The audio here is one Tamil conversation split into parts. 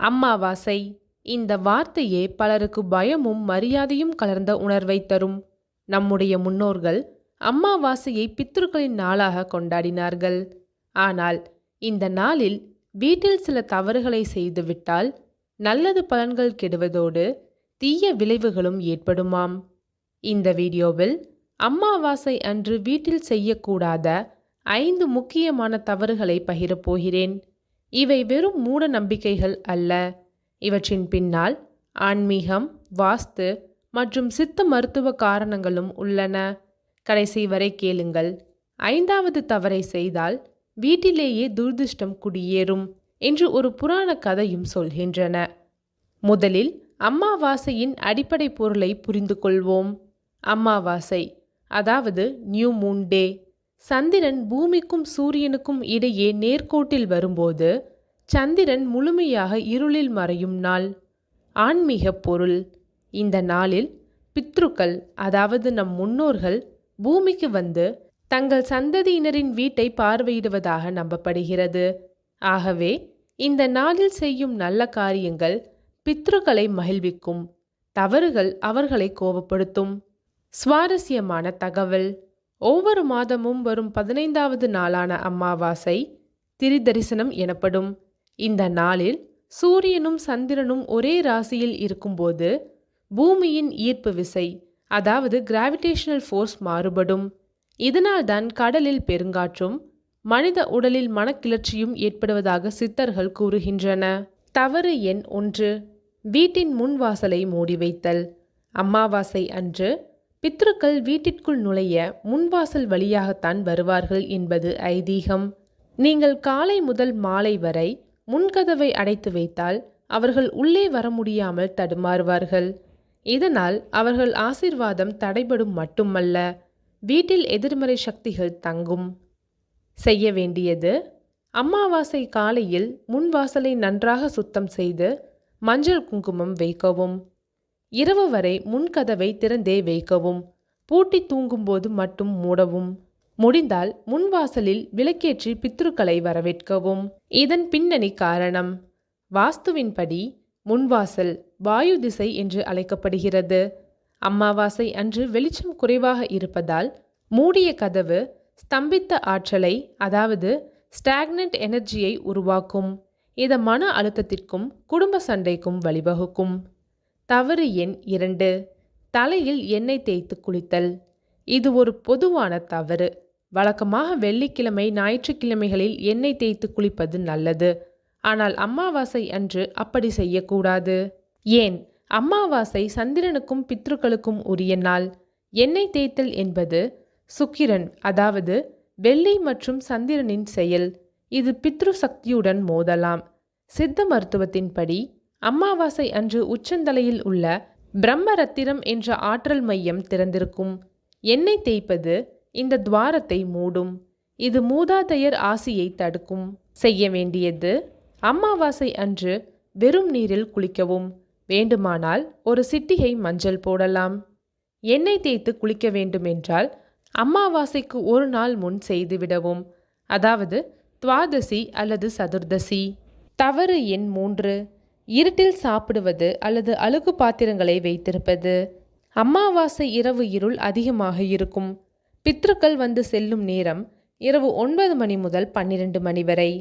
அமாவாசை. இந்த வார்த்தையே பலருக்கு பயமும் மரியாதையும் கலர்ந்த உணர்வை தரும். நம்முடைய முன்னோர்கள் அமாவாசையை பித்ருக்களின் நாளாக கொண்டாடினார்கள். ஆனால் இந்த நாளில் வீட்டில் சில தவறுகளை செய்துவிட்டால் நல்லது பலன்கள் கெடுவதோடு தீய விளைவுகளும் ஏற்படுமாம். இந்த வீடியோவில் அமாவாசை அன்று வீட்டில் செய்யக்கூடாத 5 முக்கியமான தவறுகளை பகிரப் போகிறேன். இவை வெறும் மூட நம்பிக்கைகள் அல்ல. இவற்றின் பின்னால் ஆன்மீகம், வாஸ்து மற்றும் சித்த மருத்துவ காரணங்களும் உள்ளன. கடைசி வரை கேளுங்கள். 5வது தவறை செய்தால் வீட்டிலேயே துர்திஷ்டம் குடியேறும் என்று ஒரு புராண கதையும் சொல்கின்றன. முதலில் அமாவாசையின் அடிப்படை பொருளை புரிந்து கொள்வோம். அமாவாசை அதாவது நியூ மூன் டே. சந்திரன் பூமிக்கும் சூரியனுக்கும் இடையே நேர்கோட்டில் வரும்போது சந்திரன் முழுமையாக இருளில் மறையும் நாள். ஆன்மீக பொருள். இந்த நாளில் பித்ருக்கள் அதாவது நம் முன்னோர்கள் பூமிக்கு வந்து தங்கள் சந்ததியினரின் வீட்டை பார்வையிடுவதாக நம்பப்படுகிறது. ஆகவே இந்த நாளில் செய்யும் நல்ல காரியங்கள் பித்ருக்களை மகிழ்விக்கும், தவறுகள் அவர்களை கோபப்படுத்தும். சுவாரஸ்யமான தகவல். ஒவ்வொரு மாதமும் வரும் 15வது நாளான அமாவாசை திரிதரிசனம் எனப்படும். இந்த நாளில் சூரியனும் சந்திரனும் ஒரே ராசியில் இருக்கும்போது பூமியின் ஈர்ப்பு விசை அதாவது கிராவிடேஷனல் ஃபோர்ஸ் மாறுபடும். இதனால்தான் கடலில் பெருங்காற்றும் மனித உடலில் மனக்கிளர்ச்சியும் ஏற்படுவதாக சித்தர்கள் கூறுகின்றன. தவறு எண் 1. வீட்டின் முன்வாசலை மூடி வைத்தல். அமாவாசை அன்று பித்ருக்கள் வீட்டிற்குள் நுழைய முன்வாசல் வழியாகத்தான் வருவார்கள் என்பது ஐதீகம். நீங்கள் காலை முதல் மாலை வரை முன்கதவை அடைத்து வைத்தால் அவர்கள் உள்ளே வர முடியாமல் தடுமாறுவார்கள். இதனால் அவர்கள் ஆசீர்வாதம் தடைபடும் மட்டுமல்ல, வீட்டில் எதிர்மறை சக்திகள் தங்கும். செய்ய வேண்டியது: அமாவாசை காலையில் முன்வாசலை நன்றாக சுத்தம் செய்து மஞ்சள் குங்குமம் வைக்கவும். இரவு வரை முன்கதவை திறந்தே வைக்கவும். பூட்டி தூங்கும்போது மட்டும் மூடவும். முடிந்தால் முன்வாசலில் விளக்கேற்றி பித்ருக்களை வரவேற்கவும். இதன் பின்னணி காரணம்: வாஸ்துவின்படி முன்வாசல் வாயு திசை என்று அழைக்கப்படுகிறது. அமாவாசை அன்று வெளிச்சம் குறைவாக இருப்பதால் மூடிய கதவு ஸ்தம்பித்த ஆற்றலை அதாவது ஸ்டாக்னன்ட் எனர்ஜியை உருவாக்கும். இது மன அழுத்தத்திற்கும் குடும்ப சண்டைக்கும் வழிவகுக்கும். தவறு எண் 2. தலையில் எண்ணெய் தேய்த்து குளித்தல். இது ஒரு பொதுவான தவறு. வழக்கமாக வெள்ளிக்கிழமை, ஞாயிற்றுக்கிழமைகளில் எண்ணெய் தேய்த்து குளிப்பது நல்லது. ஆனால் அமாவாசை அன்று அப்படி செய்யக்கூடாது. ஏன்? அமாவாசை சந்திரனுக்கும் பித்ருக்களுக்கும் உரிய நாள். எண்ணெய் தேய்த்தல் என்பது சுக்கிரன் அதாவது வெள்ளி மற்றும் சந்திரனின் செயல். இது பித்ரு சக்தியுடன் மோதலாம். சித்த மருத்துவத்தின்படி அமாவாசை அன்று உச்சந்தலையில் உள்ள பிரம்மரத்திரம் என்ற ஆற்றல் மையம் திறந்திருக்கும். எண்ணெய் தேய்ப்பது இந்த துவாரத்தை மூடும். இது மூதாதையர் ஆசியை தடுக்கும். செய்ய வேண்டியது: அமாவாசை அன்று வெறும் நீரில் குளிக்கவும். வேண்டுமானால் ஒரு சிட்டிகை மஞ்சள் போடலாம். எண்ணெய் தேய்த்து குளிக்க வேண்டுமென்றால் அமாவாசைக்கு ஒரு நாள் முன் செய்துவிடவும், அதாவது துவாதசி அல்லது சதுர்தசி. தவறு எண் 3. இருட்டில் சாப்பிடுவது அல்லது அழுக்கு பாத்திரங்களை வைத்திருப்பது. அமாவாசை இரவு இருள் அதிகமாக இருக்கும். பித்ருக்கள் வந்து செல்லும் நேரம் இரவு 9 மணி முதல் 12 மணி வரை.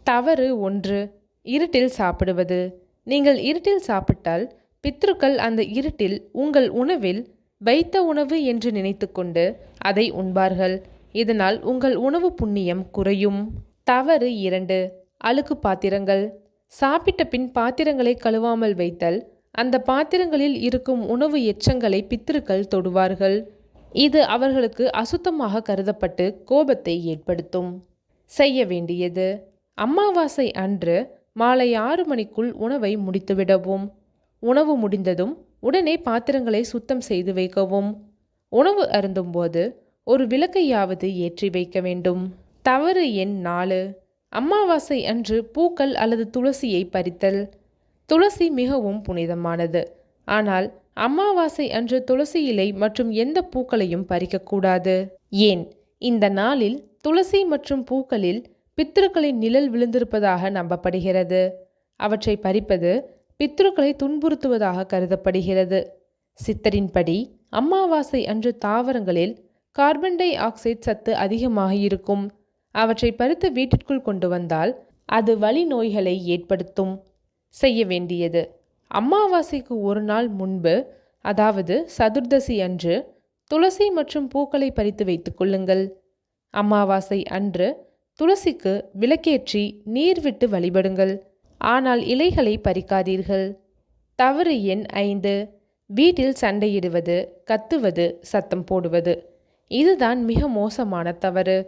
தவறு 1. இருட்டில் சாப்பிடுவது. நீங்கள் இருட்டில் சாப்பிட்டால் பித்ருக்கள் அந்த இருட்டில் உங்கள் உணவில் வைத்த உணவு என்று நினைத்து கொண்டு அதை உண்பார்கள். இதனால் உங்கள் உணவு புண்ணியம் குறையும். தவறு 2. அழுக்கு பாத்திரங்கள். சாப்பிட்ட பின் பாத்திரங்களை கழுவாமல் வைத்தல். அந்த பாத்திரங்களில் இருக்கும் உணவு எச்சங்களை பித்ருக்கள் தொடுவார்கள். இது அவர்களுக்கு அசுத்தமாக கருதப்பட்டு கோபத்தை ஏற்படுத்தும். செய்ய வேண்டியது: அமாவாசை அன்று மாலை 6 மணிக்குள் உணவை முடித்துவிடவும். உணவு முடிந்ததும் உடனே பாத்திரங்களை சுத்தம் செய்து வைக்கவும். உணவு அருந்தும்போது ஒரு விளக்கையாவது ஏற்றி வைக்க வேண்டும். தவறு எண் 4. அமாவாசை அன்று பூக்கள் அல்லது துளசியை பறித்தல். துளசி மிகவும் புனிதமானது. ஆனால் அமாவாசை அன்று துளசி இலை மற்றும் எந்த பூக்களையும் பறிக்கக்கூடாது. ஏன்? இந்த நாளில் துளசி மற்றும் பூக்களில் பித்ருக்களின் நிழல் விழுந்திருப்பதாக நம்பப்படுகிறது. அவற்றை பறிப்பது பித்ருக்களை துன்புறுத்துவதாக கருதப்படுகிறது. சித்தரின்படி அமாவாசை அன்று தாவரங்களில் கார்பன் டை ஆக்சைடு சத்து அதிகமாக இருக்கும். அவற்றை பறித்து வீட்டிற்குள் கொண்டு வந்தால் அது வலி நோய்களை ஏற்படுத்தும். செய்ய வேண்டியது: அமாவாசைக்கு ஒரு நாள் முன்பு, அதாவது சதுர்தசி அன்று துளசி மற்றும் பூக்களை பறித்து வைத்துக் கொள்ளுங்கள். அமாவாசை அன்று துளசிக்கு விளக்கேற்றி நீர் விட்டு வழிபடுங்கள். ஆனால் இலைகளை பறிக்காதீர்கள். தவறு எண் 5: வீட்டில் சண்டையிடுவது, கத்துவது, சத்தம் போடுவது. இதுதான் மிக மோசமான தவறு.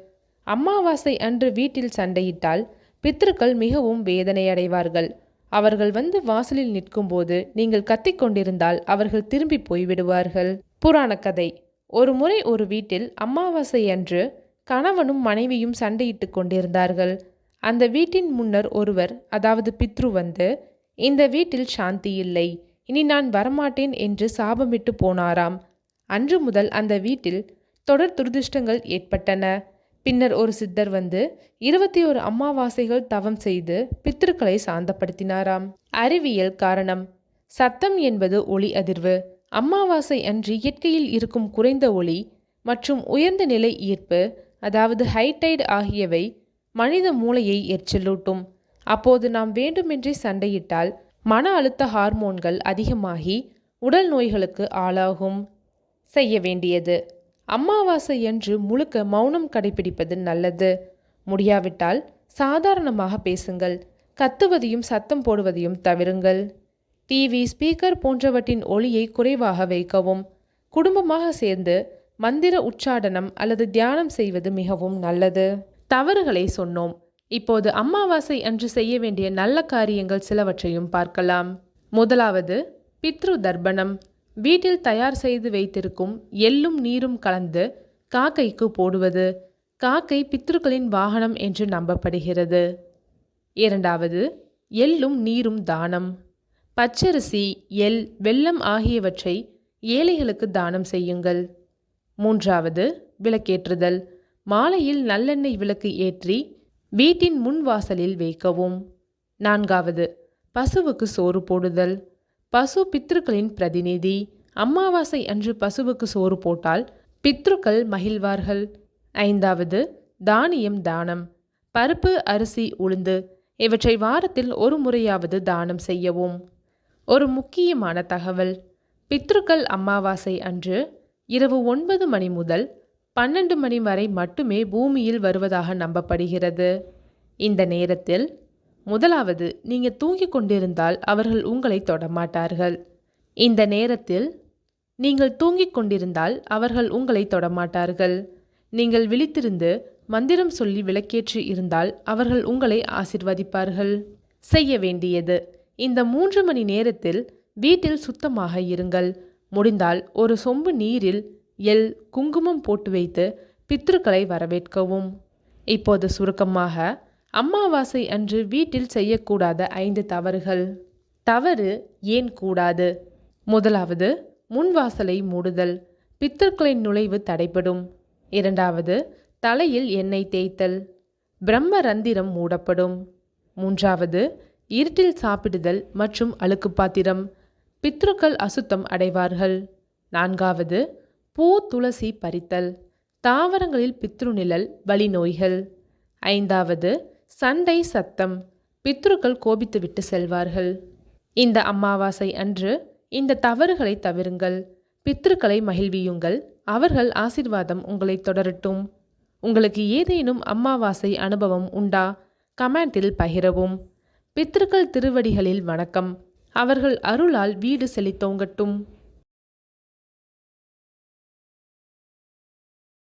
அமாவாசை அன்று வீட்டில் சண்டையிட்டால் பித்ருக்கள் மிகவும் வேதனையடைவார்கள். அவர்கள் வந்து வாசலில் நிற்கும்போது நீங்கள் கத்திக்கொண்டிருந்தால் அவர்கள் திரும்பி போய்விடுவார்கள். புராண கதை: ஒரு முறை ஒரு வீட்டில் அமாவாசை அன்று கணவனும் மனைவியும் சண்டையிட்டு கொண்டிருந்தார்கள். அந்த வீட்டின் முன்னர் ஒருவர், அதாவது பித்ரு வந்து, இந்த வீட்டில் சாந்தி இல்லை, இனி நான் வரமாட்டேன் என்று சாபமிட்டு போனாராம். அன்று முதல் அந்த வீட்டில் தொடர் துர்திருஷ்டங்கள் ஏற்பட்டன. பின்னர் ஒரு சித்தர் வந்து 21 அமாவாசைகள் தவம் செய்து பித்ருக்களை சாந்தப்படுத்தினாராம். அறிவியல் காரணம்: சத்தம் என்பது ஒளி அதிர்வு. அமாவாசை அன்று இயற்கையில் இருக்கும் குறைந்த ஒளி மற்றும் உயர்ந்த நிலை ஈர்ப்பு, அதாவது ஹைடைட் ஆகியவை மனித மூளையை எரிச்சலூட்டும். அப்போது நாம் வேண்டுமென்றே சண்டையிட்டால் மன அழுத்த ஹார்மோன்கள் அதிகமாகி உடல் நோய்களுக்கு ஆளாகும். செய்ய வேண்டியது: அமாவாசை அன்று முழுக்க மௌனம் கடைபிடிப்பது நல்லது. முடியாவிட்டால் சாதாரணமாக பேசுங்கள். கத்துவதையும் சத்தம் போடுவதையும் தவிருங்கள். டிவி, ஸ்பீக்கர் போன்றவற்றின் ஒளியை குறைவாக வைக்கவும். குடும்பமாக சேர்ந்து மந்திர உச்சாடனம் அல்லது தியானம் செய்வது மிகவும் நல்லது. தவறுகளை சொன்னோம். இப்போது அமாவாசை அன்று செய்ய வேண்டிய நல்ல காரியங்கள் சிலவற்றையும் பார்க்கலாம். முதலாவது, பித்ரு தர்ப்பணம். வீட்டில் தயார் செய்து வைத்திருக்கும் எள்ளும் நீரும் கலந்து காக்கைக்கு போடுவது. காக்கை பித்ருக்களின் வாகனம் என்று நம்பப்படுகிறது. இரண்டாவது, எள்ளும் நீரும் தானம். பச்சரிசி, எள், வெல்லம் ஆகியவற்றை ஏழைகளுக்கு தானம் செய்யுங்கள். மூன்றாவது, விளக்கேற்றுதல். மாலையில் நல்லெண்ணெய் விளக்கு ஏற்றி வீட்டின் முன் வாசலில் வைக்கவும். நான்காவது, பசுவுக்கு சோறு போடுதல். பசு பித்ருக்களின் பிரதிநிதி. அமாவாசை அன்று பசுவுக்கு சோறு போட்டால் பித்ருக்கள் மகிழ்வார்கள். ஐந்தாவது, தானியம் தானம். பருப்பு, அரிசி, உளுந்து இவற்றை வாரத்தில் ஒரு முறையாவது தானம் செய்யவும். ஒரு முக்கியமான தகவல்: பித்ருக்கள் அமாவாசை அன்று இரவு 9 மணி முதல் 12 மணி வரை மட்டுமே பூமியில் வருவதாக நம்பப்படுகிறது. இந்த நேரத்தில் முதலாவது, நீங்கள் தூங்கிக் கொண்டிருந்தால் அவர்கள் உங்களை தொடமாட்டார்கள். இந்த நேரத்தில் நீங்கள் தூங்கிக் கொண்டிருந்தால் அவர்கள் உங்களை தொடமாட்டார்கள். நீங்கள் விழித்திருந்து மந்திரம் சொல்லி விளக்கேற்றி இருந்தால் அவர்கள் உங்களை ஆசிர்வதிப்பார்கள். செய்ய வேண்டியது: இந்த 3 மணி நேரத்தில் வீட்டில் சுத்தமாக இருங்கள். முடிந்தால் ஒரு சொம்பு நீரில் எள், குங்குமம் போட்டு வைத்து பித்ருக்களை வரவேற்கவும். இப்போது சுருக்கமாக, அமாவாசை அன்று வீட்டில் செய்யக்கூடாத 5 தவறுகள். தவறு ஏன் கூடாது? முதலாவது, முன்வாசலை மூடுதல். பித்ருக்களின் நுழைவு தடைபடும். இரண்டாவது, தலையில் எண்ணெய் தேய்த்தல். பிரம்ம ரந்திரம் மூடப்படும். மூன்றாவது, இருட்டில் சாப்பிடுதல் மற்றும் அழுக்கு பாத்திரம். பித்ருக்கள் அசுத்தம் அடைவார்கள். நான்காவது, பூ, துளசி பறித்தல். தாவரங்களில் பித்ரு நிழல், வலி நோய்கள். ஐந்தாவது, சண்டை, சத்தம். பித்ருக்கள் கோபித்துவிட்டு செல்வார்கள். இந்த அமாவாசை அன்று இந்த தவறுகளை தவிருங்கள். பித்ருக்களை மகிழ்வியுங்கள். அவர்கள் ஆசீர்வாதம் உங்களை தொடரட்டும். உங்களுக்கு ஏதேனும் அமாவாசை அனுபவம் உண்டா? கமெண்டில் பகிரவும். பித்ருக்கள் திருவடிகளில் வணக்கம். அவர்கள் அருளால் வீடு செழித்தோங்கட்டும்.